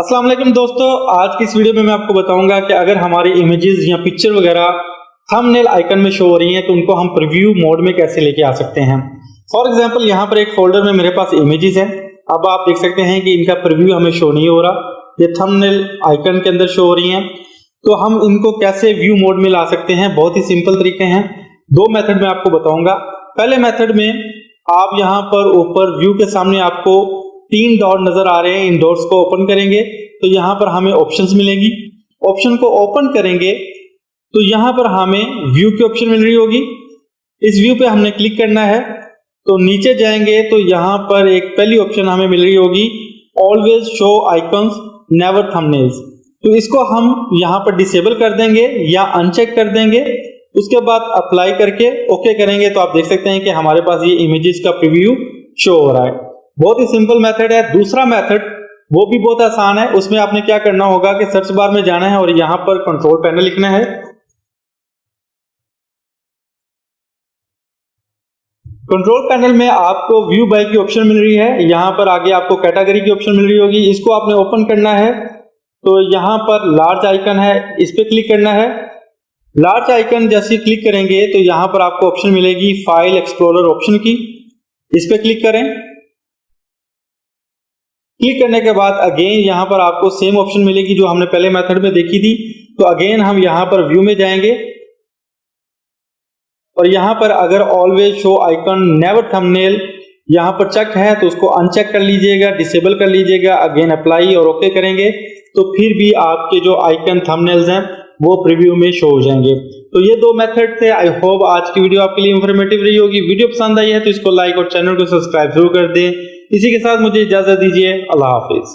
अस्सलाम वालेकुम दोस्तों, आज की इस वीडियो में मैं आपको बताऊंगा कि अगर हमारी इमेजेस या पिक्चर वगैरह थंबनेल आइकन में शो हो रही हैं तो उनको हम प्रीव्यू मोड में कैसे लेके आ सकते हैं। फॉर एग्जांपल यहाँ पर एक फोल्डर में मेरे पास इमेजेस है। अब आप देख सकते हैं कि इनका प्रीव्यू हमें शो नहीं हो रहा, ये थंबनेल आइकन के अंदर शो हो रही हैं। तो हम इनको कैसे व्यू मोड में ला सकते हैं, बहुत ही सिंपल तरीके हैं। दो मेथड में आपको बताऊंगा। पहले मेथड में आप यहाँ पर ऊपर व्यू के सामने आपको 3 डॉट नजर आ रहे हैं, इन डॉट्स को ओपन करेंगे तो यहाँ पर हमें ऑप्शंस मिलेंगी। ऑप्शन को ओपन करेंगे तो यहाँ पर हमें व्यू की ऑप्शन मिल रही होगी। इस व्यू पे हमने क्लिक करना है तो नीचे जाएंगे तो यहाँ पर एक पहली ऑप्शन हमें मिल रही होगी, always show icons never thumbnails. तो इसको हम यहाँ पर डिसेबल कर देंगे या अनचेक कर देंगे। उसके बाद अप्लाई करके ओके करेंगे तो आप देख सकते हैं कि हमारे पास ये इमेजेस का प्रीव्यू शो हो रहा है। बहुत ही सिंपल मेथड है। दूसरा मेथड वो भी बहुत आसान है। उसमें आपने क्या करना होगा कि सर्च बार में जाना है और यहाँ पर कंट्रोल पैनल लिखना है। कंट्रोल पैनल में आपको व्यू बाय की ऑप्शन मिल रही है। यहाँ पर आगे आपको कैटेगरी की ऑप्शन मिल रही होगी, इसको आपने ओपन करना है। तो यहाँ पर लार्ज आइकन है, इस पे क्लिक करना है। लार्ज आइकन जैसे क्लिक करेंगे तो यहाँ पर आपको ऑप्शन मिलेगी फाइल एक्सप्लोरर ऑप्शन की, इस पे क्लिक करें। क्लिक करने के बाद अगेन यहाँ पर आपको सेम ऑप्शन मिलेगी जो हमने पहले मेथड में देखी थी। तो अगेन हम यहाँ पर व्यू में जाएंगे और यहाँ पर अगर always show icon never thumbnail यहाँ पर चेक है तो उसको अनचेक कर लीजिएगा, डिसेबल कर लीजिएगा। अगेन अप्लाई और ओके करेंगे तो फिर भी आपके जो आइकन थंबनेल्स हैं वो प्रीव्यू में शो हो जाएंगे। तो ये दो मेथड थे। आई होप आज की वीडियो आपके लिए इंफॉर्मेटिव रही होगी। वीडियो पसंद आई है तो इसको लाइक और चैनल को सब्सक्राइब जरूर कर दें। इसी के साथ मुझे इजाजत दीजिए। अल्लाह हाफिज।